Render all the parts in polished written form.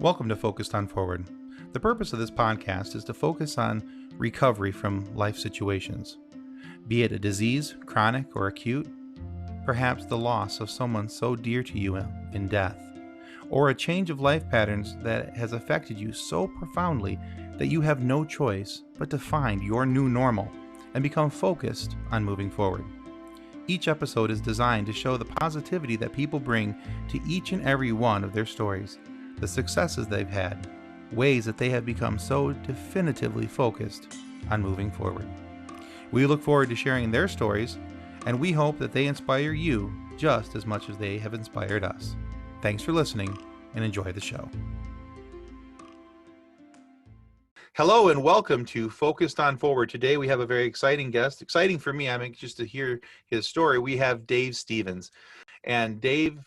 Welcome to Focused on Forward. The purpose of this podcast is to focus on recovery from life situations, be it a disease, chronic or acute, perhaps the loss of someone so dear to you in death, or a change of life patterns that has affected you so profoundly that you have no choice but to find your new normal and become focused on moving forward. Each episode is designed to show the positivity that people bring to each and every one of their stories, the successes they've had, ways that they have become so definitively focused on moving forward. We look forward to sharing their stories, and we hope that they inspire you just as much as they have inspired us. Thanks for listening, and enjoy the show. Hello and welcome to Focused on Forward. Today we have a very exciting guest. Exciting for me, I'm anxious to hear his story. We have Dave Stevens. And Dave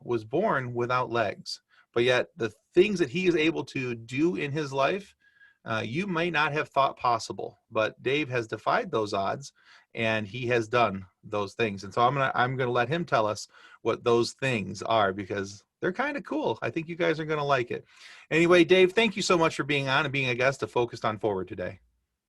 was born without legs, but yet the things that he is able to do in his life, you might not have thought possible. But Dave has defied those odds, and he has done those things. And so I'm gonna let him tell us what those things are, because they're kind of cool. I think you guys are gonna like it. Anyway, Dave, thank you so much for being on and being a guest of Focused on Forward today.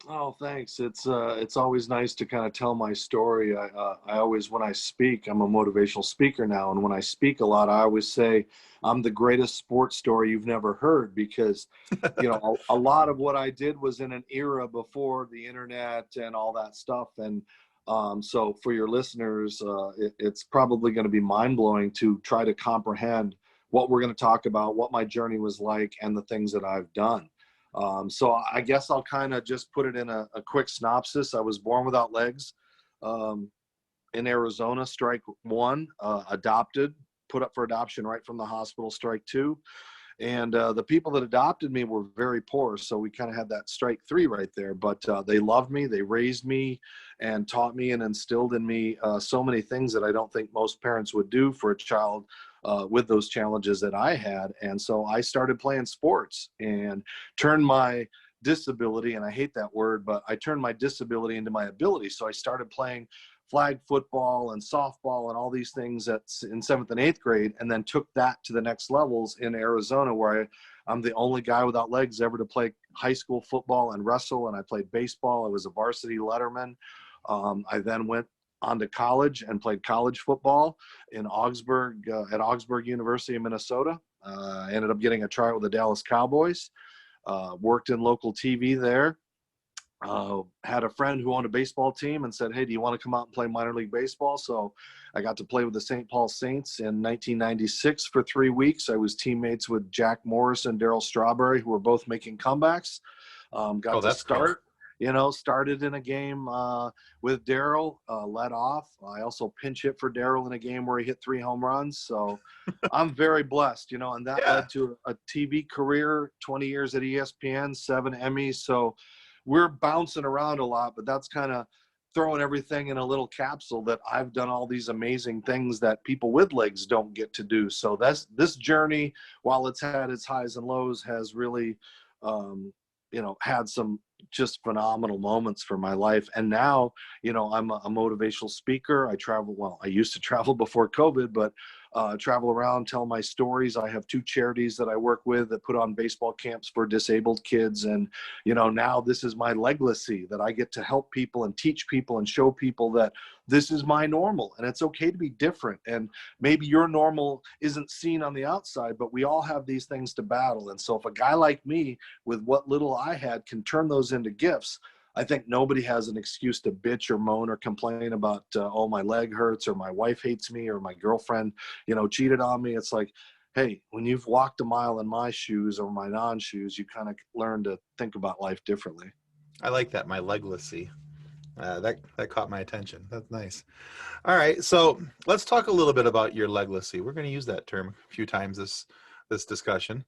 Oh, thanks. It's always nice to kind of tell my story. I always, when I speak, I'm a motivational speaker now, and when I speak a lot, I always say I'm the greatest sports story you've never heard, because a lot of what I did was in an era before the internet and all that stuff. And so for your listeners, it's probably going to be mind-blowing to try to comprehend what we're going to talk about, what my journey was like, and the things that I've done. So I guess I'll kind of just put it in a quick synopsis. I was born without legs, in Arizona, strike one, adopted, put up for adoption right from the hospital, strike two. And the people that adopted me were very poor, so we kind of had that strike three right there. But they loved me, they raised me, and taught me and instilled in me so many things that I don't think most parents would do for a child with those challenges that I had. And so I started playing sports and turned my disability, and I hate that word, but I turned my disability into my ability. So I started playing flag football and softball and all these things in 7th and 8th grade, and then took that to the next levels in Arizona, where I'm the only guy without legs ever to play high school football and wrestle, and I played baseball. I was a varsity letterman. I then went on to college and played college football in Augsburg, at Augsburg University in Minnesota. I ended up getting a tryout with the Dallas Cowboys, worked in local TV there. Had a friend who owned a baseball team and said, hey, do you want to come out and play minor league baseball? So I got to play with the St. Paul Saints in 1996 for 3 weeks. I was teammates with Jack Morris and Darryl Strawberry, who were both making comebacks. Got to start. Cool. Started in a game with Darryl, led off. I also pinch hit for Darryl in a game where he hit 3 home runs. So I'm very blessed, and that led to a TV career, 20 years at ESPN, 7 Emmys. So we're bouncing around a lot, but that's kind of throwing everything in a little capsule that I've done all these amazing things that people with legs don't get to do. So this journey, while it's had its highs and lows, has really, had some just phenomenal moments for my life. And now, I'm a motivational speaker. I travel. Well, I used to travel before COVID, but travel around, tell my stories. I have 2 charities that I work with that put on baseball camps for disabled kids. And, now this is my legacy, that I get to help people and teach people and show people that this is my normal, and it's okay to be different. And maybe your normal isn't seen on the outside, but we all have these things to battle. And so if a guy like me, with what little I had, can turn those into gifts, I think nobody has an excuse to bitch or moan or complain about, oh, my leg hurts, or my wife hates me, or my girlfriend, cheated on me. It's like, hey, when you've walked a mile in my shoes or my non-shoes, you kind of learn to think about life differently. I like that, my legacy. That caught my attention. That's nice. All right, so let's talk a little bit about your legacy. We're going to use that term a few times this discussion.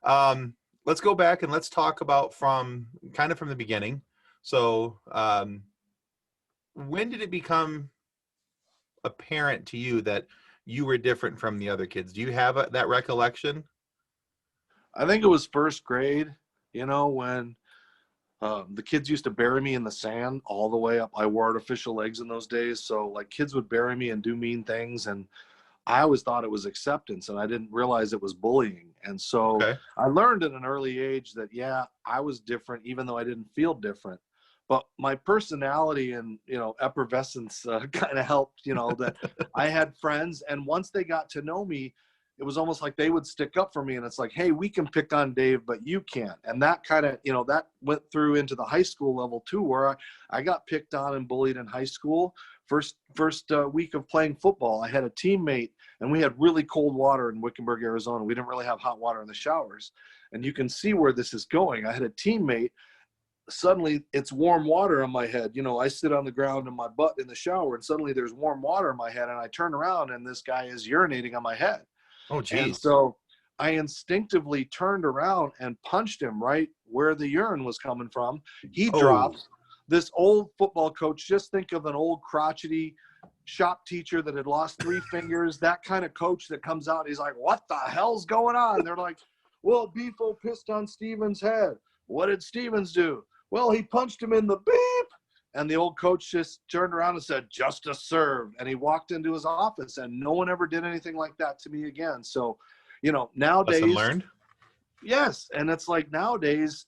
Let's go back and let's talk about from the beginning. So when did it become apparent to you that you were different from the other kids? Do you have that recollection? I think it was 1st grade, when the kids used to bury me in the sand all the way up. I wore artificial legs in those days. So kids would bury me and do mean things. And I always thought it was acceptance, and I didn't realize it was bullying. And so Okay. I learned at an early age that, yeah, I was different, even though I didn't feel different. But my personality and, effervescence kind of helped, that I had friends. And once they got to know me, it was almost like they would stick up for me. And it's like, hey, we can pick on Dave, but you can't. And that kind of, that went through into the high school level too, where I got picked on and bullied in high school. First week of playing football, I had a teammate, and we had really cold water in Wickenburg, Arizona. We didn't really have hot water in the showers. And you can see where this is going. I had a teammate, suddenly it's warm water on my head. I sit on the ground in my butt in the shower, and suddenly there's warm water in my head, and I turn around and this guy is urinating on my head. Oh, And geez. so I instinctively turned around and punched him right where the urine was coming from. He Oh, dropped. This old football coach, just think of an old crotchety shop teacher that had lost 3 fingers, that kind of coach that comes out, he's like, what the hell's going on? They're like, well, Beefo pissed on Stevens' head. What did Stevens do? Well, he punched him in the beep. And the old coach just turned around and said, justice served. And he walked into his office, and no one ever did anything like that to me again. So, lesson nowadays, learned. yes. And it's like nowadays,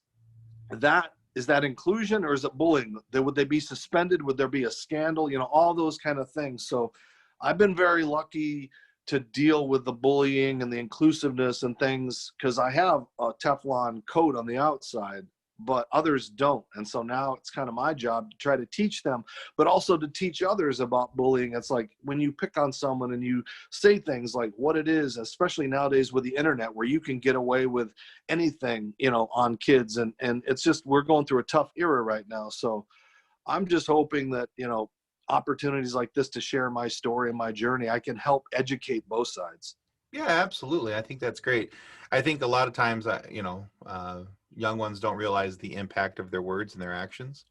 that is that inclusion, or is it bullying? Would they be suspended? Would there be a scandal? All those kind of things. So I've been very lucky to deal with the bullying and the inclusiveness and things, because I have a Teflon coat on the outside, but others don't. And so now it's kind of my job to try to teach them, but also to teach others about bullying. It's like when you pick on someone and you say things like what it is, especially nowadays with the internet, where you can get away with anything, on kids. And it's just, we're going through a tough era right now. So I'm just hoping that, opportunities like this to share my story and my journey, I can help educate both sides. Yeah, absolutely. I think that's great. I think a lot of times, young ones don't realize the impact of their words and their actions,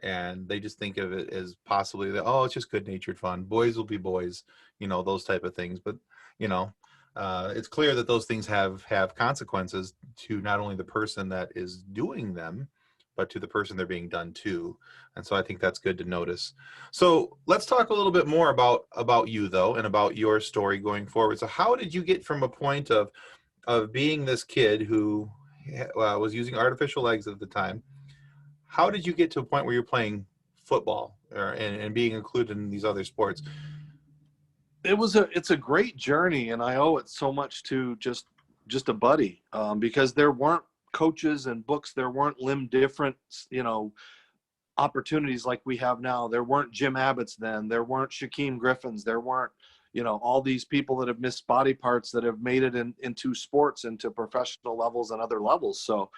and they just think of it as possibly that, oh, it's just good-natured fun. Boys will be boys, those type of things. But you know, it's clear that those things have consequences to not only the person that is doing them, but to the person they're being done to. And so I think that's good to notice. So let's talk a little bit more about you though, and about your story going forward. So how did you get from a point of being this kid who was using artificial legs at the time? How did you get to a point where you're playing football and being included in these other sports? It's a great journey, and I owe it so much to just a buddy, because there weren't coaches and books, there weren't limb difference, opportunities like we have now. There weren't Jim Abbott's then, there weren't Shaquem Griffins, there weren't, all these people that have missed body parts that have made it into sports, into professional levels and other levels. So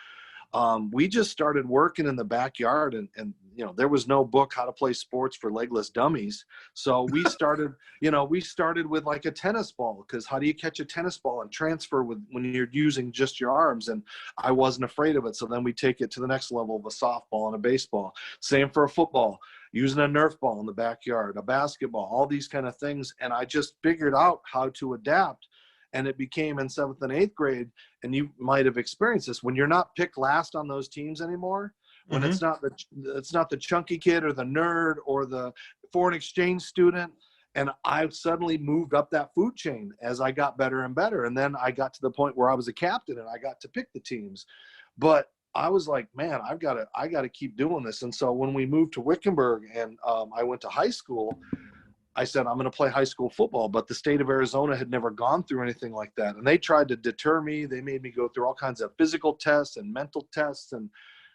we just started working in the backyard, and there was no book how to play sports for legless dummies. So we started with like a tennis ball, because how do you catch a tennis ball and transfer when you're using just your arms? And I wasn't afraid of it. So then we take it to the next level of a softball and a baseball. Same for a football, using a Nerf ball in the backyard, a basketball, all these kind of things. And I just figured out how to adapt. And it became in 7th and 8th grade, and you might have experienced this, when you're not picked last on those teams anymore, when Mm-hmm. it's not the chunky kid or the nerd or the foreign exchange student. And I suddenly moved up that food chain as I got better and better. And then I got to the point where I was a captain and I got to pick the teams. But I was like, man, I got to keep doing this. And so when we moved to Wickenburg, and I went to high school, I said, I'm going to play high school football, but the state of Arizona had never gone through anything like that. And they tried to deter me. They made me go through all kinds of physical tests and mental tests and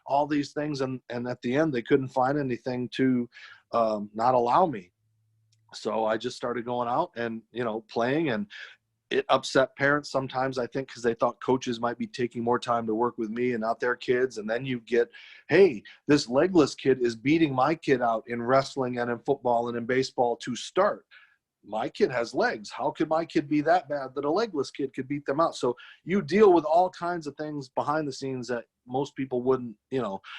all these things. And at the end, they couldn't find anything to not allow me. So I just started going out and, playing, and it upset parents sometimes, I think, because they thought coaches might be taking more time to work with me and not their kids. And then you get, hey, this legless kid is beating my kid out in wrestling and in football and in baseball to start. My kid has legs. How could my kid be that bad that a legless kid could beat them out? So you deal with all kinds of things behind the scenes that most people wouldn't,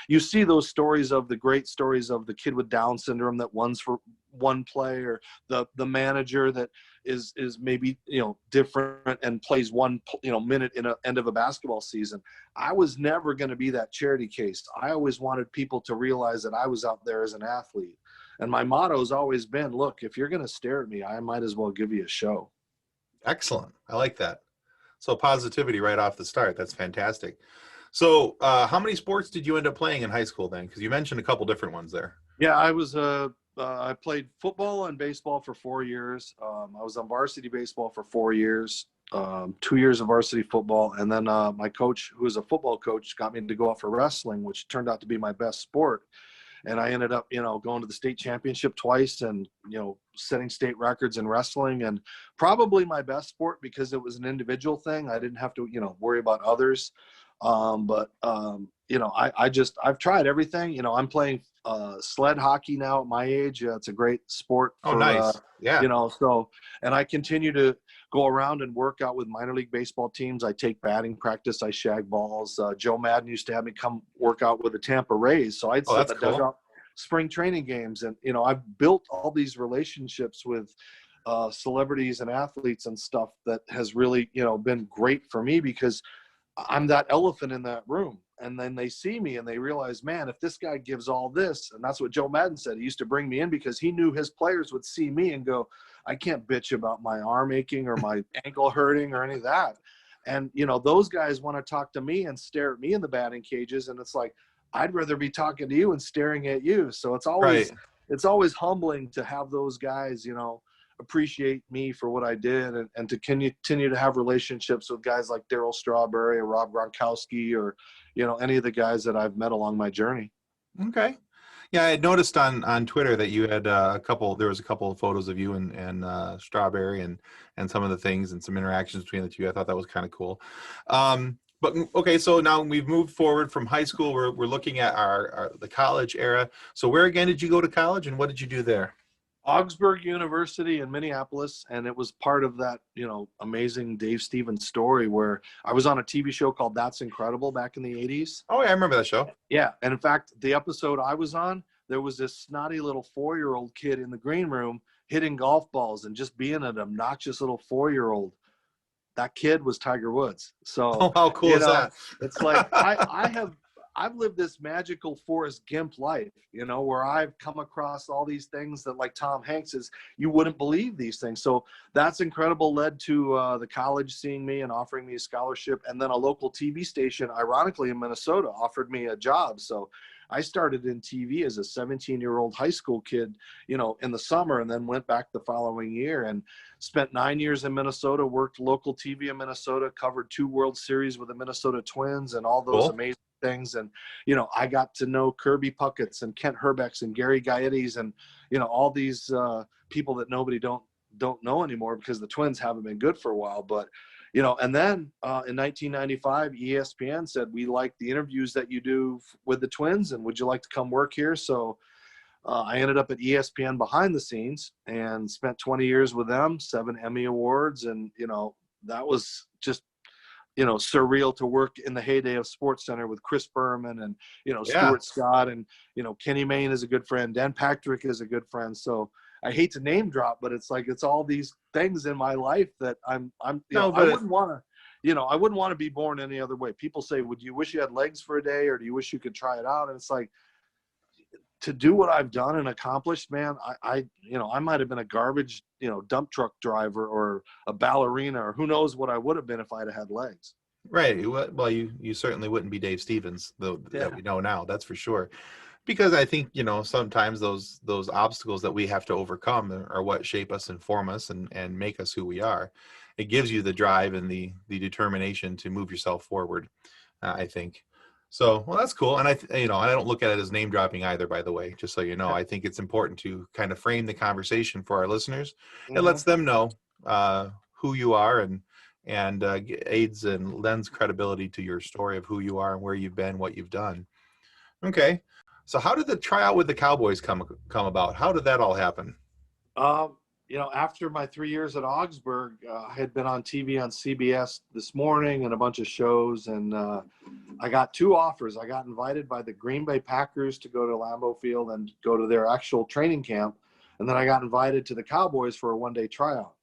you see those stories of the great stories of the kid with Down syndrome that runs for one play, or the manager that is maybe, different and plays one, minute in a end of a basketball season. I was never going to be that charity case. I always wanted people to realize that I was out there as an athlete. And my motto has always been, look, if you're going to stare at me, I might as well give you a show. Excellent. I like that. So positivity right off the start. That's fantastic. So how many sports did you end up playing in high school then? Because you mentioned a couple different ones there. Yeah, I played football and baseball for 4 years. I was on varsity baseball for 4 years, 2 years of varsity football, and then my coach, who was a football coach, got me to go out for wrestling, which turned out to be my best sport. And I ended up, going to the state championship twice, and setting state records in wrestling, and probably my best sport because it was an individual thing. I didn't have to, worry about others. I've tried everything. I'm playing sled hockey now at my age. It's a great sport. Oh, nice. Yeah. And I continue to go around and work out with minor league baseball teams. I take batting practice. I shag balls. Joe Madden used to have me come work out with the Tampa Rays. So I'd sit in the dugout spring training games. And, I've built all these relationships with celebrities and athletes and stuff that has really, been great for me, because I'm that elephant in that room. And then they see me and they realize, man, if this guy gives all this, and that's what Joe Madden said. He used to bring me in because he knew his players would see me and go, I can't bitch about my arm aching or my ankle hurting or any of that. And, those guys want to talk to me and stare at me in the batting cages. And it's like, I'd rather be talking to you and staring at you. So it's always humbling to have those guys, appreciate me for what I did, and to continue to have relationships with guys like Darryl Strawberry or Rob Gronkowski, or, any of the guys that I've met along my journey. Okay. Yeah, I had noticed on Twitter that you had there was a couple of photos of you and Strawberry and some of the things and some interactions between the two. I thought that was kind of cool. But okay, so now we've moved forward from high school. We're looking at the college era. So where again did you go to college, and what did you do there? Augsburg University in Minneapolis, and it was part of that, amazing Dave Stevens story where I was on a TV show called That's Incredible back in the 80s. Oh, yeah, I remember that show. Yeah, and in fact, the episode I was on, there was this snotty little 4-year-old kid in the green room hitting golf balls and just being an obnoxious little 4-year-old. That kid was Tiger Woods. So how cool is that? It's like I've lived this magical Forrest Gump life, where I've come across all these things that, like Tom Hanks is, you wouldn't believe these things. So That's Incredible led to the college seeing me and offering me a scholarship. And then a local TV station, ironically in Minnesota, offered me a job. So I started in TV as a 17-year-old high school kid, in the summer, and then went back the following year and spent 9 years in Minnesota, worked local TV in Minnesota, covered 2 World Series with the Minnesota Twins and all those amazing things. And, I got to know Kirby Puckett's and Kent Herbecks and Gary Gaetti's and, all these people that nobody don't know anymore because the Twins haven't been good for a while. But, and then in 1995, ESPN said, we like the interviews that you do with the Twins, and would you like to come work here? So I ended up at ESPN behind the scenes and spent 20 years with them, 7 Emmy Awards. And, that was just, surreal to work in the heyday of SportsCenter with Chris Berman and, Stuart Scott, and, Kenny Mayne is a good friend. Dan Patrick is a good friend. So I hate to name drop, but it's like, it's all these things in my life that I wouldn't want to be born any other way. People say, would you wish you had legs for a day, or do you wish you could try it out? And it's like, to do what I've done and accomplished, man, I might've been a garbage, dump truck driver or a ballerina, or who knows what I would have been if I'd have had legs. Right. Well, you certainly wouldn't be Dave Stevens, though, that we know now. That's for sure. Because I think, sometimes those obstacles that we have to overcome are what shape us and form us and make us who we are. It gives you the drive and the determination to move yourself forward, I think. So, well, that's cool. And and I don't look at it as name dropping either, by the way, just so you know. I think it's important to kind of frame the conversation for our listeners. It lets them know who you are, and aids and lends credibility to your story of who you are and where you've been, what you've done. Okay. So how did the tryout with the Cowboys come about? How did that all happen? After my 3 years at Augsburg, I had been on TV on CBS This Morning and a bunch of shows, and I got 2 offers. I got invited by the Green Bay Packers to go to Lambeau Field and go to their actual training camp, and then I got invited to the Cowboys for a one-day tryout.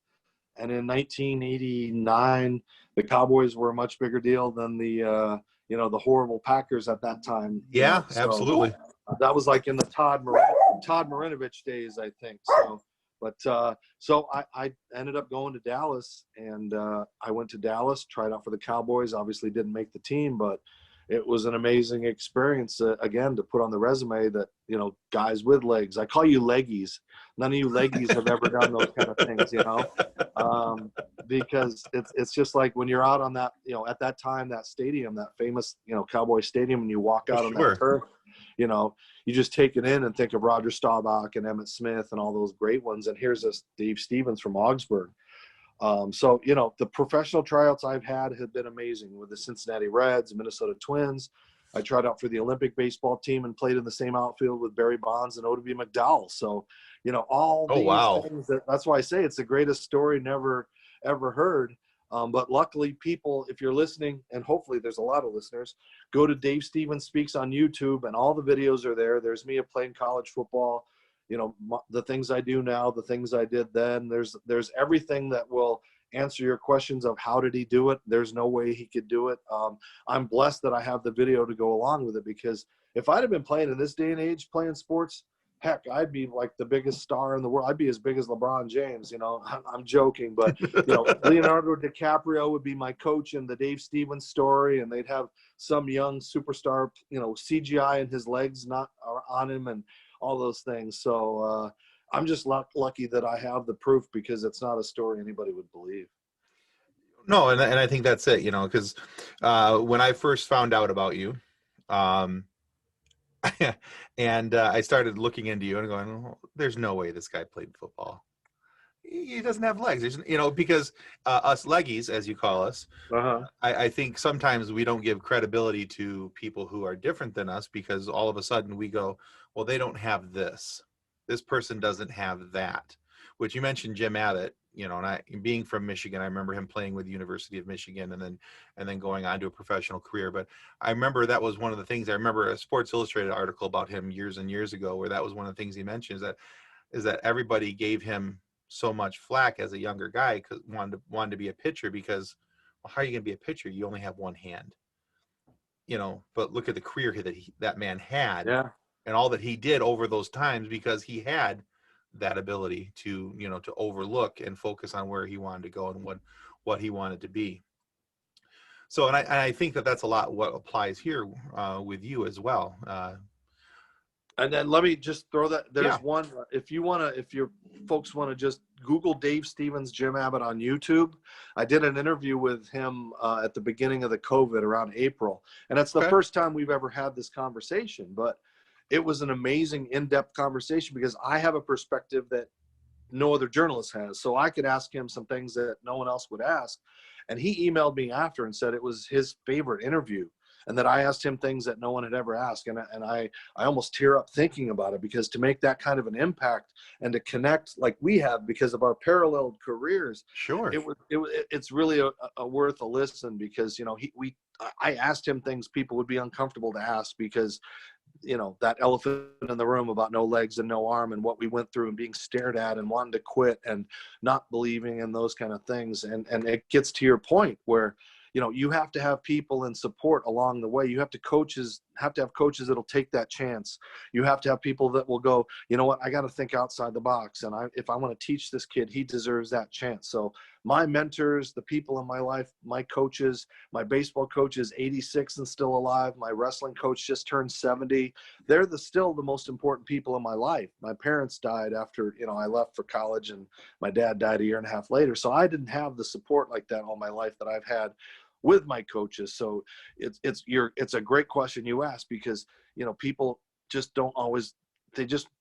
And in 1989, the Cowboys were a much bigger deal than the horrible Packers at that time. Yeah, absolutely. That was like in the Todd Marinovich days, I think. So, But so I ended up going to Dallas, and I went to Dallas, tried out for the Cowboys. Obviously, didn't make the team, but it was an amazing experience again to put on the resume that, you know, guys with legs. I call you leggies. None of you leggies have ever done those kind of things, you know, because it's just like when you're out on that, you know, at that time, that stadium, that famous, you know, Cowboy Stadium, and you walk out on that turf, you know, you just take it in and think of Roger Staubach and Emmitt Smith and all those great ones. And here's this Dave Stevens from Augsburg. So, you know, the professional tryouts I've had have been amazing with the Cincinnati Reds, Minnesota Twins. I tried out for the Olympic baseball team and played in the same outfield with Barry Bonds and Odie McDowell. So, you know, all these things, that's why I say it's the greatest story never, ever heard. But luckily people, if you're listening, and hopefully there's a lot of listeners, go to Dave Stevens Speaks on YouTube, and all the videos are there. There's me playing college football, you know, the things I do now, the things I did then. There's everything that will answer your questions of how did he do it. There's no way he could do it. I'm blessed that I have the video to go along with it, because if I'd have been playing in this day and age, playing sports, heck, I'd be like the biggest star in the world. I'd be as big as LeBron James, you know. I'm joking, but you know, Leonardo DiCaprio would be my coach in the Dave Stevens story, and they'd have some young superstar, you know, CGI and his legs not on him and all those things. So I'm just lucky that I have the proof, because it's not a story anybody would believe. No, and I think that's it, you know, because when I first found out about you, and I started looking into you and going, oh, there's no way this guy played football. He doesn't have legs. There's, you know, because us leggies, as you call us, I think sometimes we don't give credibility to people who are different than us, because all of a sudden we go, well, they don't have this. This person doesn't have that. Which you mentioned Jim Abbott, you know, and I, being from Michigan, I remember him playing with the University of Michigan and then going on to a professional career. But I remember that was one of the things. I remember a Sports Illustrated article about him years and years ago, where that was one of the things he mentioned, is that everybody gave him so much flack as a younger guy, because wanted to be a pitcher, because, well, how are you going to be a pitcher? You only have one hand, you know. But look at the career that man had, and all that he did over those times, because he had that ability to, you know, to overlook and focus on where he wanted to go and what he wanted to be. So, and I think that's a lot what applies here with you as well. And then let me just throw that. There's one, if your folks want to just Google Dave Stevens, Jim Abbott on YouTube. I did an interview with him at the beginning of the COVID around April. And it's the first time we've ever had this conversation, but it was an amazing in-depth conversation, because I have a perspective that no other journalist has. So I could ask him some things that no one else would ask. And he emailed me after and said it was his favorite interview, and that I asked him things that no one had ever asked. And I almost tear up thinking about it, because to make that kind of an impact and to connect like we have because of our paralleled careers, it's really a worth a listen, because, you know, I asked him things people would be uncomfortable to ask, because, you know, that elephant in the room about no legs and no arm, and what we went through and being stared at and wanting to quit and not believing and those kind of things. And it gets to your point where, you know, you have to have people and support along the way. You have to have coaches that'll take that chance. You have to have people that will go, you know what, I got to think outside the box. And if I want to teach this kid, he deserves that chance. So my mentors, the people in my life, my coaches, my baseball coach is 86 and still alive. My wrestling coach just turned 70. They're still the most important people in my life. My parents died after, you know, I left for college, and my dad died a year and a half later. So I didn't have the support like that all my life that I've had with my coaches. So it's a great question you asked, because, you know, people just don't always,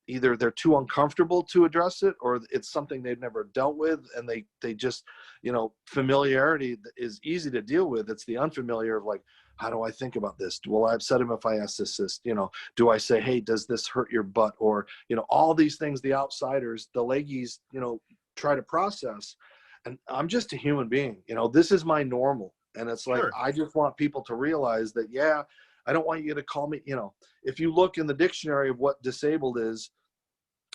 either they're too uncomfortable to address it, or it's something they've never dealt with, and they just, you know, familiarity is easy to deal with. It's the unfamiliar of like, how do I think about this? Will I upset him if I ask this, you know, do I say, hey, does this hurt your butt? Or, you know, all these things, the outsiders, the leggies, you know, try to process. And I'm just a human being, you know, this is my normal. And it's like, I just want people to realize that, I don't want you to call me, you know, if you look in the dictionary of what disabled is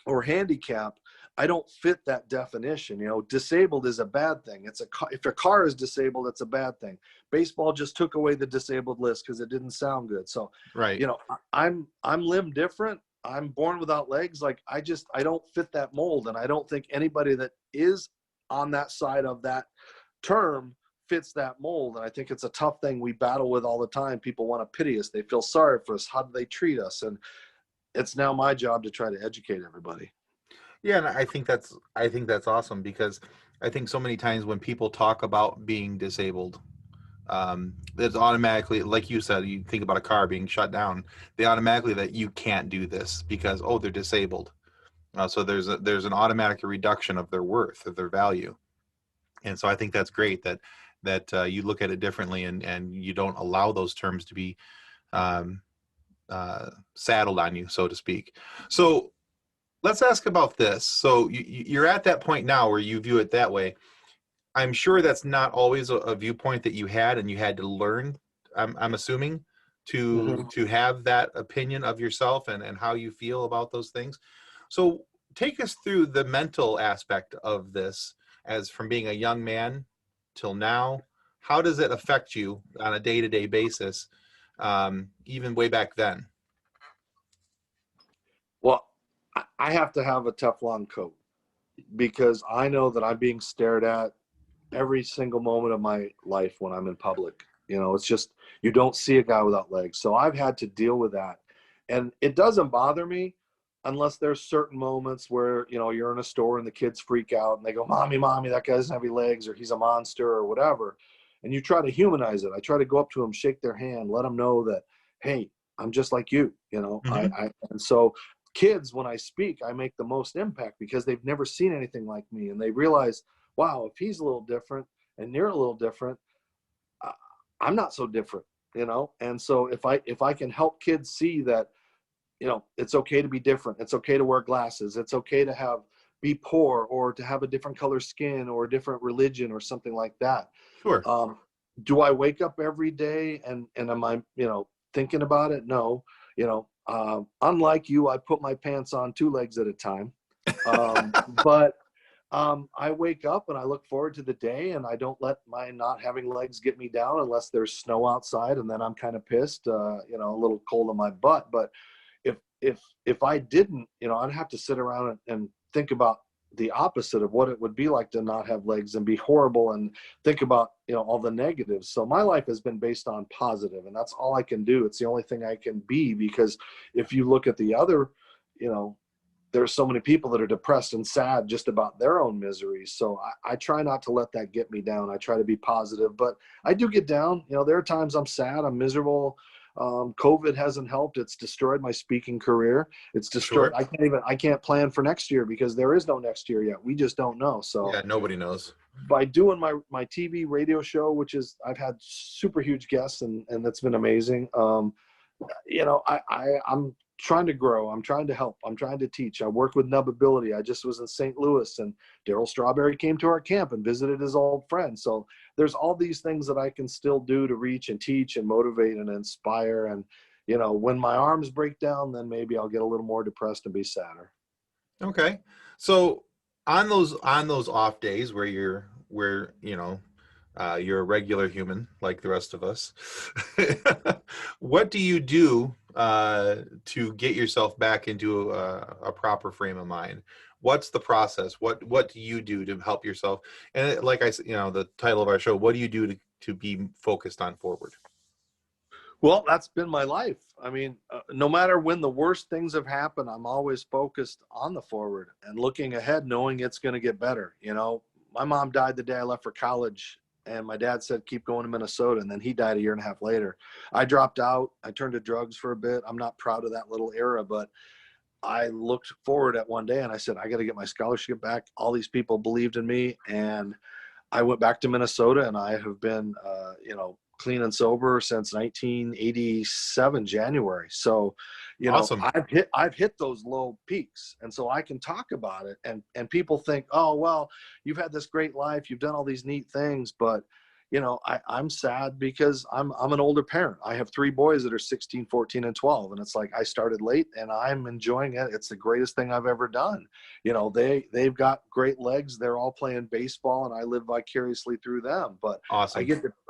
or handicap, I don't fit that definition. You know, disabled is a bad thing. If a car is disabled, it's a bad thing. Baseball just took away the disabled list because it didn't sound good. So, you know, I'm limb different, I'm born without legs. Like I don't fit that mold. And I don't think anybody that is on that side of that term fits that mold. And I think it's a tough thing we battle with all the time. People want to pity us. They feel sorry for us. How do they treat us? And it's now my job to try to educate everybody. Yeah, and I think that's awesome, because I think so many times when people talk about being disabled, it's automatically, like you said, you think about a car being shut down, they automatically that you can't do this because, oh, they're disabled. So there's an automatic reduction of their worth, of their value. And so I think that's great that you look at it differently, and you don't allow those terms to be um, saddled on you, so to speak. So let's ask about this. So you're at that point now where you view it that way. I'm sure that's not always a viewpoint that you had, and you had to learn, I'm assuming, to have that opinion of yourself and how you feel about those things. So take us through the mental aspect of this, as from being a young man till now. How does it affect you on a day-to-day basis, even way back then? Well, I have to have a Teflon coat because I know that I'm being stared at every single moment of my life when I'm in public. You know, it's just, you don't see a guy without legs. So I've had to deal with that. And it doesn't bother me unless there's certain moments where, you know, you're in a store and the kids freak out and they go, mommy, mommy, that guy doesn't have any legs, or he's a monster or whatever. And you try to humanize it. I try to go up to them, shake their hand, let them know that, hey, I'm just like you, you know. Mm-hmm. And so kids, when I speak, I make the most impact because they've never seen anything like me, and they realize, wow, if he's a little different and you're a little different, I'm not so different, you know. And so if I can help kids see that, you know, it's okay to be different, it's okay to wear glasses, it's okay to be poor or to have a different color skin or a different religion or something like that. Sure. Do I wake up every day and am I, you know, thinking about it? No. You know, unlike you, I put my pants on 2 legs at a time. But I wake up and I look forward to the day, and I don't let my not having legs get me down unless there's snow outside, and then I'm kind of pissed, you know, a little cold in my butt. But if I didn't, you know, I'd have to sit around and think about the opposite of what it would be like to not have legs and be horrible, and think about, you know, all the negatives. So my life has been based on positive, and that's all I can do. It's the only thing I can be, because if you look at the other, you know, there's so many people that are depressed and sad just about their own miseries. So I try not to let that get me down. I try to be positive, but I do get down. You know, there are times I'm sad, I'm miserable. COVID hasn't helped. It's destroyed my speaking career. It's destroyed. Sure. I can't plan for next year because there is no next year yet. We just don't know. So Yeah, nobody knows. by doing my TV radio show, which is, I've had super huge guests, and that's been amazing. You know, I'm trying to grow. I'm trying to help. I'm trying to teach. I work with Nubability. I just was in St. Louis, and Daryl Strawberry came to our camp and visited his old friend. So there's all these things that I can still do to reach and teach and motivate and inspire. And, you know, when my arms break down, then maybe I'll get a little more depressed and be sadder. Okay. So on those off days where you know, you're a regular human like the rest of us, what do you do to get yourself back into a proper frame of mind? What's the process? What do you do to help yourself? And like I said, you know, the title of our show, what do you do to be focused on forward? Well, that's been my life. I mean, no matter when the worst things have happened, I'm always focused on the forward and looking ahead, knowing it's going to get better. You know, my mom died the day I left for college, and my dad said, keep going to Minnesota. And then he died a year and a half later. I dropped out. I turned to drugs for a bit. I'm not proud of that little era, but I looked forward at one day and I said, I got to get my scholarship back. All these people believed in me. And I went back to Minnesota, and I have been, you know, clean and sober since 1987 January. So, you know, Awesome. I've hit those low peaks, and so I can talk about it. And people think, oh well, you've had this great life, you've done all these neat things, but you know, I'm sad because I'm an older parent. I have 3 boys that are 16, 14, and 12. And it's like, I started late and I'm enjoying it. It's the greatest thing I've ever done. You know, they've got great legs. They're all playing baseball, and I live vicariously through them. But Awesome.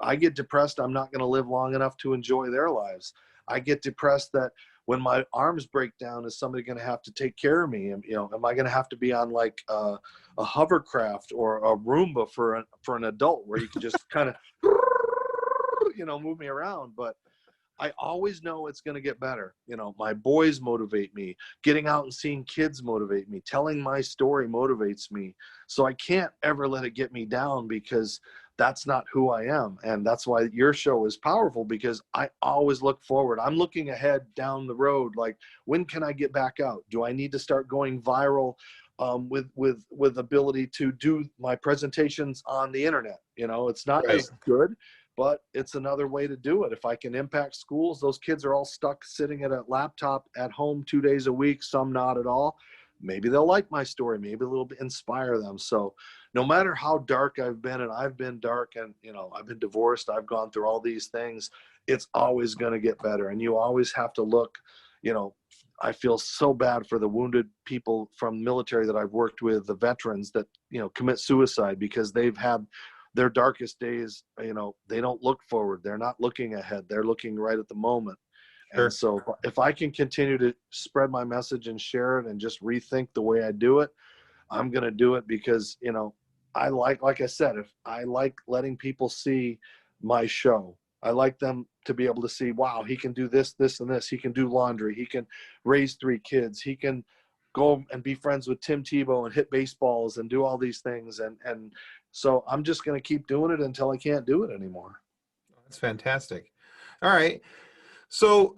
I get depressed. I'm not going to live long enough to enjoy their lives. I get depressed that when my arms break down, is somebody going to have to take care of me? And, am I going to have to be on like a hovercraft or a Roomba for an adult where you can just kind of, move me around? But I always know it's going to get better. My boys motivate me. Getting out and seeing kids motivate me. Telling my story motivates me. So I can't ever let it get me down, because that's not who I am. And that's why your show is powerful, because I always look forward. I'm looking ahead down the road. Like, when can I get back out? Do I need to start going viral with ability to do my presentations on the internet? It's not Right. as good, but it's another way to do it. If I can impact schools, those kids are all stuck sitting at a laptop at home 2 days a week, some not at all. Maybe they'll like my story. Maybe a little bit inspire them. So no matter how dark I've been, and I've been dark, and, I've been divorced, I've gone through all these things, it's always going to get better. And you always have to look, I feel so bad for the wounded people from military that I've worked with, the veterans that, commit suicide because they've had their darkest days. They don't look forward. They're not looking ahead. They're looking right at the moment. Sure. And so if I can continue to spread my message and share it and just rethink the way I do it, I'm going to do it, because, I like I said, if I like letting people see my show, I like them to be able to see, wow, he can do this, this, and this. He can do laundry. He can raise 3 kids. He can go and be friends with Tim Tebow and hit baseballs and do all these things. And so I'm just going to keep doing it until I can't do it anymore. That's fantastic. All right. So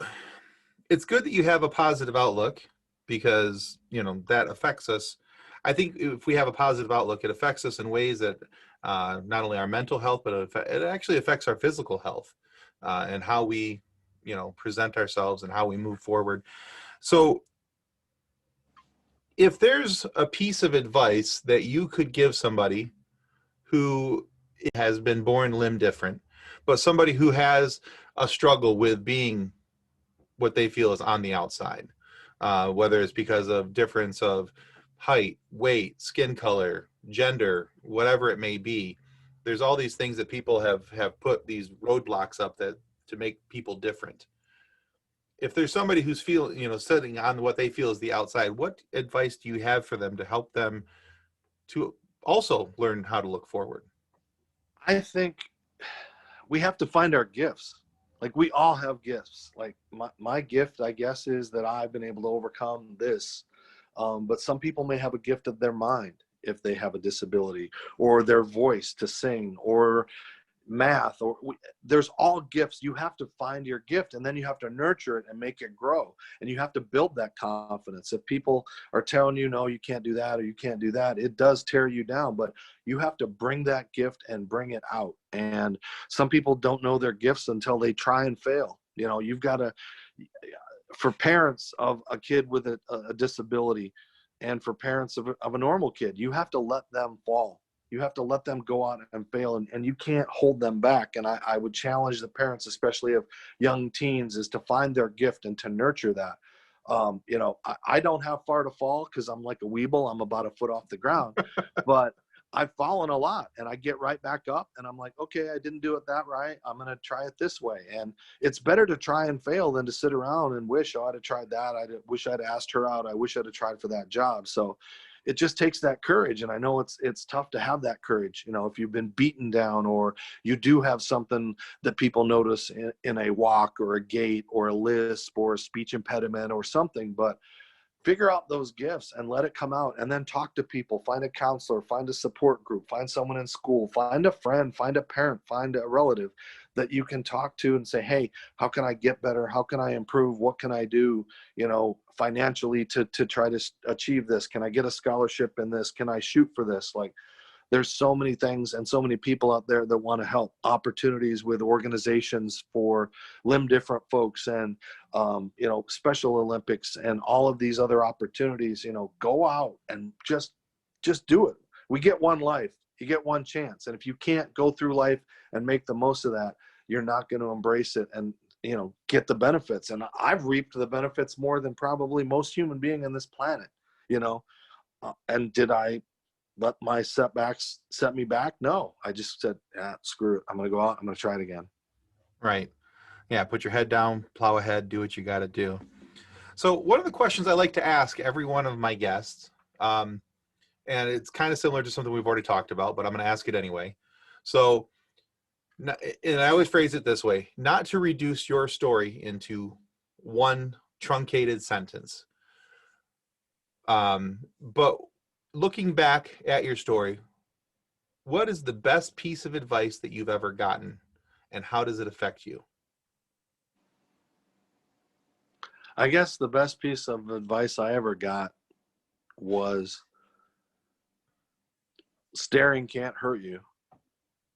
it's good that you have a positive outlook, because, that affects us. I think if we have a positive outlook, it affects us in ways that not only our mental health, but it actually affects our physical health and how we, present ourselves and how we move forward. So if there's a piece of advice that you could give somebody who has been born limb different, but somebody who has a struggle with being what they feel is on the outside, whether it's because of difference of height, weight, skin color, gender, whatever it may be, there's all these things that people have put these roadblocks up that to make people different. If there's somebody who's sitting on what they feel is the outside, what advice do you have for them to help them to also learn how to look forward? I think we have to find our gifts. Like, we all have gifts. Like my gift, I guess, is that I've been able to overcome this. But some people may have a gift of their mind if they have a disability, or their voice to sing, or math, there's all gifts. You have to find your gift, and then you have to nurture it and make it grow. And you have to build that confidence. If people are telling you, no, you can't do that, or you can't do that, it does tear you down, but you have to bring that gift and bring it out. And some people don't know their gifts until they try and fail. You've got to, for parents of a kid with a disability, and for parents of a normal kid, you have to let them fall. You have to let them go out and fail, and you can't hold them back. And I would challenge the parents, especially of young teens, is to find their gift and to nurture that. I don't have far to fall, because I'm like a weeble. I'm about a foot off the ground, but I've fallen a lot, and I get right back up, and I'm like, okay, I didn't do it that right. I'm going to try it this way. And it's better to try and fail than to sit around and wish, oh, I'd have tried that. I wish I'd asked her out. I wish I'd have tried for that job. So it just takes that courage. And I know it's tough to have that courage. If you've been beaten down, or you do have something that people notice in a walk or a gait or a lisp or a speech impediment or something, but figure out those gifts and let it come out, and then talk to people, find a counselor, find a support group, find someone in school, find a friend, find a parent, find a relative that you can talk to and say, hey, how can I get better? How can I improve? What can I do, financially to try to achieve this? Can I get a scholarship in this? Can I shoot for this? Like, there's so many things and so many people out there that want to help. Opportunities with organizations for limb different folks, and Special Olympics, and all of these other opportunities. Go out and just do it. We get one life. You get one chance. And if you can't go through life and make the most of that, you're not going to embrace it and get the benefits. And I've reaped the benefits more than probably most human being on this planet. And did I let my setbacks set me back? No, I just said, screw it. I'm going to go out. I'm going to try it again. Right. Yeah. Put your head down, plow ahead, do what you got to do. So one of the questions I like to ask every one of my guests, and it's kind of similar to something we've already talked about, but I'm going to ask it anyway. So, and I always phrase it this way, not to reduce your story into one truncated sentence. But looking back at your story, what is the best piece of advice that you've ever gotten, and how does it affect you? I guess the best piece of advice I ever got was staring can't hurt you.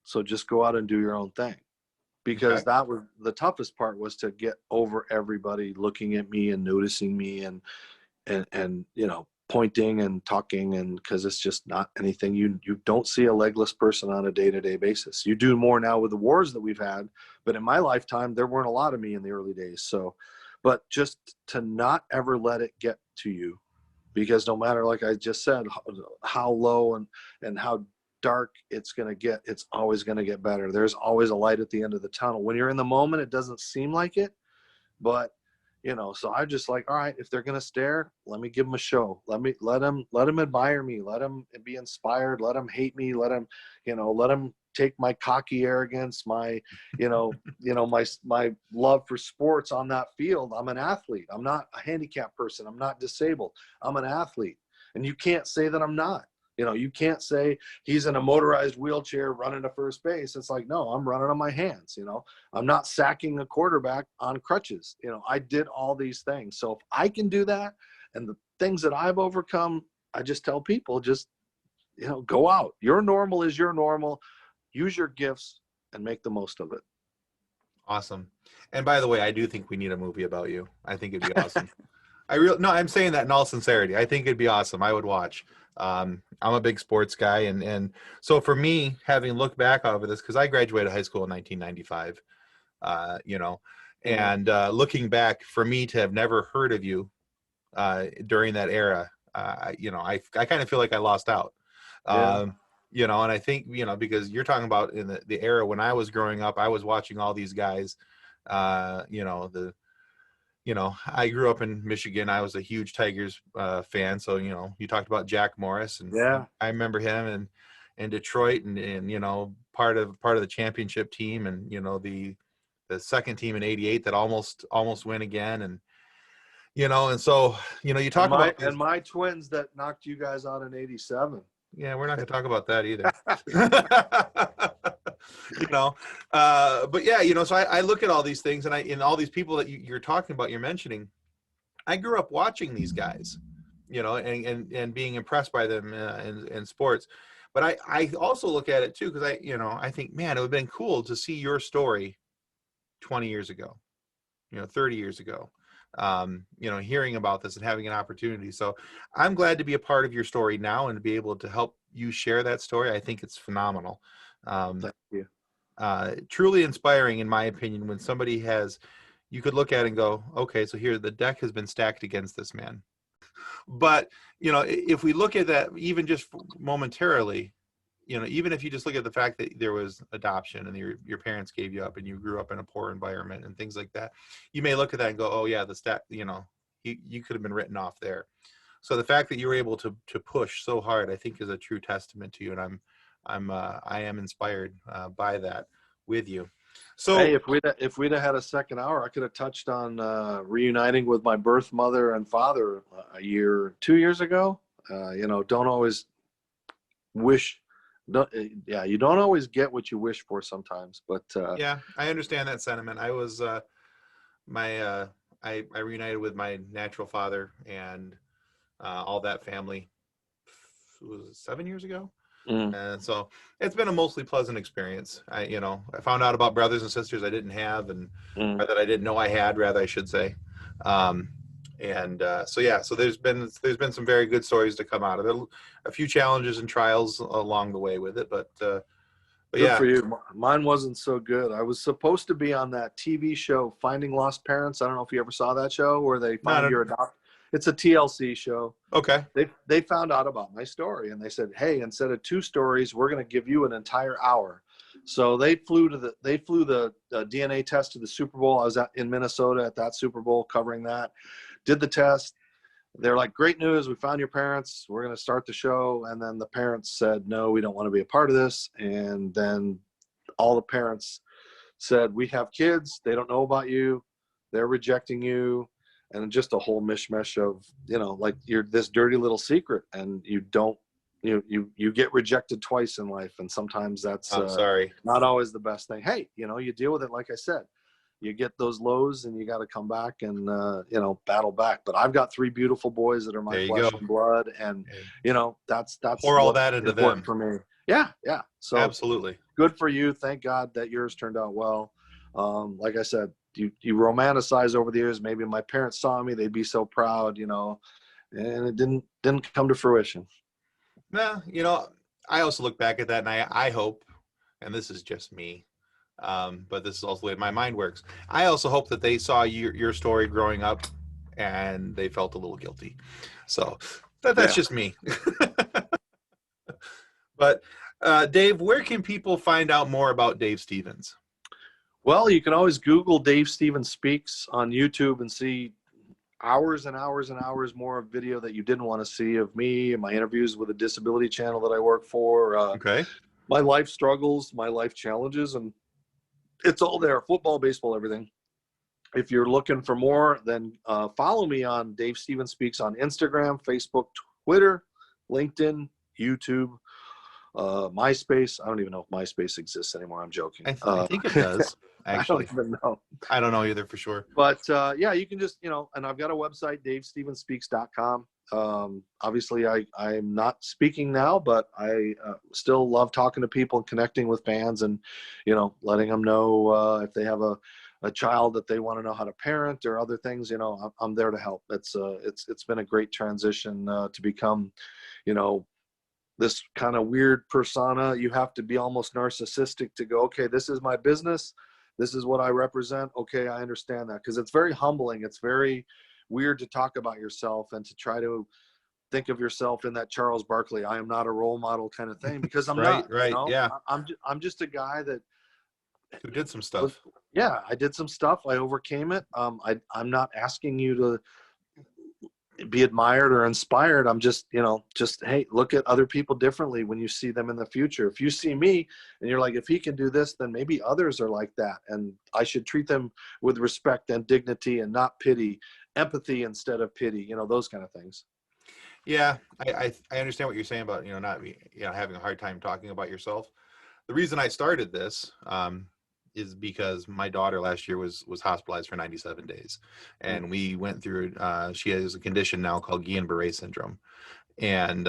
So just go out and do your own thing. Because that was the toughest part, was to get over everybody looking at me and noticing me and you know, pointing and talking, and because it's just not anything you don't see a legless person on a day-to-day basis. You do more now with the wars that we've had, but in my lifetime there weren't a lot of me in the early days. So, but just to not ever let it get to you, because no matter, like I just said, how low and how dark it's going to get, it's always going to get better. There's always a light at the end of the tunnel. When you're in the moment, it doesn't seem like it, but you know, so I just like, all right, if they're going to stare, let me give them a show. Let them admire me. Let them be inspired. Let them hate me. Let them take my cocky arrogance, my love for sports on that field. I'm an athlete. I'm not a handicapped person. I'm not disabled. I'm an athlete. And you can't say that I'm not. You know, you can't say he's in a motorized wheelchair running to first base. It's like, no, I'm running on my hands. You know, I'm not sacking a quarterback on crutches. You know, I did all these things. So if I can do that, and the things that I've overcome, I just tell people, just, you know, go out. Your normal is your normal. Use your gifts and make the most of it. Awesome. And by the way, I do think we need a movie about you. I think it'd be awesome. I'm saying that in all sincerity. I think it'd be awesome. I would watch. I'm a big sports guy, and so for me, having looked back over this, because I graduated high school in 1995, and looking back, for me to have never heard of you during that era, I kind of feel like I lost out. And I think, because you're talking about in the era when I was growing up, I was watching all these guys, I grew up in Michigan. I was a huge Tigers fan. So, you talked about Jack Morris, and I remember him in Detroit, and part of the championship team, and, the second team in '88 that almost win again. And, and so, you talk about and my twins that knocked you guys out in '87. Yeah, we're not going to talk about that either. But yeah, so I look at all these things, and all these people that you're talking about, you're mentioning, I grew up watching these guys, and being impressed by them in sports. But I also look at it too, because I think, man, it would have been cool to see your story 20 years ago, 30 years ago. Hearing about this and having an opportunity. So I'm glad to be a part of your story now and to be able to help you share that story. I think it's phenomenal. Thank you. Truly inspiring, in my opinion, when somebody you could look at it and go, okay, so here the deck has been stacked against this man. But, if we look at that, even just momentarily, even if you just look at the fact that there was adoption and your parents gave you up and you grew up in a poor environment and things like that, you may look at that and go, oh yeah, you could have been written off there. So the fact that you were able to push so hard, I think, is a true testament to you. And I am inspired by that with you. So hey, if we'd have had a second hour, I could have touched on reuniting with my birth mother and father 2 years ago. Don't always wish. You don't always get what you wish for sometimes, but yeah, I understand that sentiment. I was I reunited with my natural father and all that family. Was it 7 years ago? And so it's been a mostly pleasant experience. I found out about brothers and sisters I didn't have, or that I didn't know I had, rather I should say. So there's been some very good stories to come out of it. A few challenges and trials along the way with it, but good yeah. for you. Mine wasn't so good. I was supposed to be on that TV show Finding Lost Parents. I don't know if you ever saw that show, where they find your adopted. It's a TLC show. Okay. They found out about my story, and they said, hey, instead of 2 stories, we're going to give you an entire hour. So they flew the DNA test to the Super Bowl. I was in Minnesota at that Super Bowl covering that. did the test. They're like, great news, we found your parents, we're going to start the show. And then the parents said, no, we don't want to be a part of this. And then all the parents said, we have kids, they don't know about you, they're rejecting you, and just a whole mishmash of, like, you're this dirty little secret, and you get rejected twice in life, and sometimes that's sorry, not always the best thing. Hey, you deal with it. Like I said, you get those lows, and you got to come back and battle back. But I've got 3 beautiful boys that are my flesh and blood, and that's pour all that into them for me. Yeah. So absolutely good for you. Thank God that yours turned out well. Like I said, you romanticize over the years. Maybe my parents saw me, they'd be so proud, and it didn't come to fruition. Well, I also look back at that, and I hope, and this is just me, but this is also the way my mind works. I also hope that they saw your story growing up, and they felt a little guilty. So that's just me. But Dave, where can people find out more about Dave Stevens? Well, you can always Google Dave Stevens Speaks on YouTube and see hours and hours and hours more of video that you didn't want to see of me and my interviews with a disability channel that I work for. Okay. My life struggles, my life challenges, and it's all there. Football, baseball, everything. If you're looking for more, then follow me on Dave Stevens Speaks on Instagram, Facebook, Twitter, LinkedIn, YouTube, MySpace. I don't even know if MySpace exists anymore. I'm joking. I think it does. Actually, I don't even know. I don't know either for sure. But yeah, you can just, and I've got a website, davestevenspeaks.com. Obviously, I'm not speaking now, but I still love talking to people and connecting with fans, and letting them know if they have a child that they want to know how to parent or other things. I'm there to help. It's been a great transition to become, this kind of weird persona. You have to be almost narcissistic to go, okay, this is my business. This is what I represent. Okay, I understand that. Because it's very humbling. It's very weird to talk about yourself and to try to think of yourself in that Charles Barkley, I am not a role model kind of thing, because I'm not. Right. Yeah. I'm just a guy who did some stuff. Yeah, I did some stuff. I overcame it. I'm not asking you to be admired or inspired. I'm just, hey, look at other people differently when you see them in the future. If you see me and you're like, if he can do this, then maybe others are like that. And I should treat them with respect and dignity and not pity, empathy instead of pity, those kind of things. Yeah, I understand what you're saying about, not having a hard time talking about yourself. The reason I started this, is because my daughter last year was hospitalized for 97 days. And we went through, she has a condition now called Guillain-Barré syndrome, and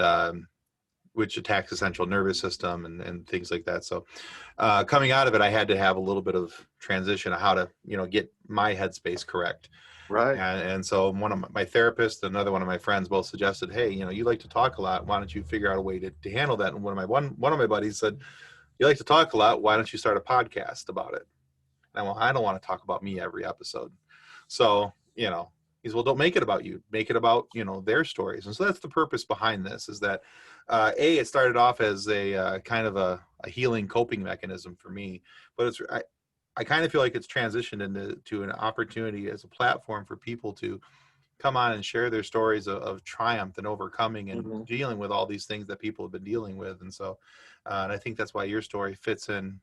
which attacks the central nervous system and things like that. So coming out of it, I had to have a little bit of transition of how to, get my headspace correct. Right. And so one of my therapists, another one of my friends both suggested, hey, you like to talk a lot. Why don't you figure out a way to handle that? And one of my buddies said, you like to talk a lot. Why don't you start a podcast about it? And I don't want to talk about me every episode. So, he's, well, don't make it about you. Make it about, their stories. And so that's the purpose behind this, is that, it started off as a kind of a healing coping mechanism for me. But I kind of feel like it's transitioned into an opportunity as a platform for people to come on and share their stories of triumph and overcoming and dealing with all these things that people have been dealing with. And so, and I think that's why your story fits in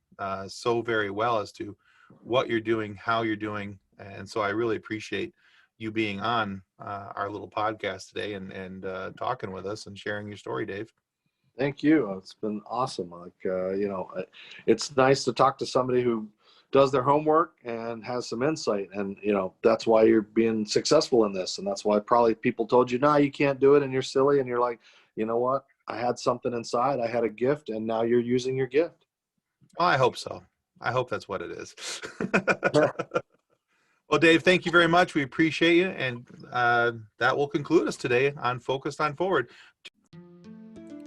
so very well as to what you're doing, how you're doing. And so I really appreciate you being on our little podcast today and talking with us and sharing your story, Dave. Thank you. It's been awesome. It's nice to talk to somebody who does their homework and has some insight. And, that's why you're being successful in this. And that's why probably people told you, no, you can't do it, and you're silly. And you're like, you know what? I had something inside. I had a gift, and now you're using your gift. Well, I hope so. I hope that's what it is. Well, Dave, thank you very much. We appreciate you. And that will conclude us today on Focused on Forward.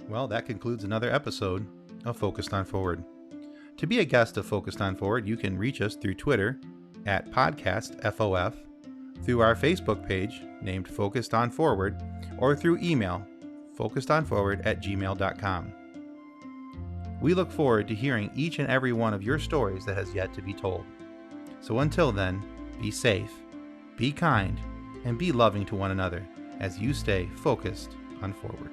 Well, that concludes another episode of Focused on Forward. To be a guest of Focused on Forward, you can reach us through Twitter at PodcastFOF, through our Facebook page named Focused on Forward, or through email focusedonforward@gmail.com. We look forward to hearing each and every one of your stories that has yet to be told. So until then, be safe, be kind, and be loving to one another as you stay focused on forward.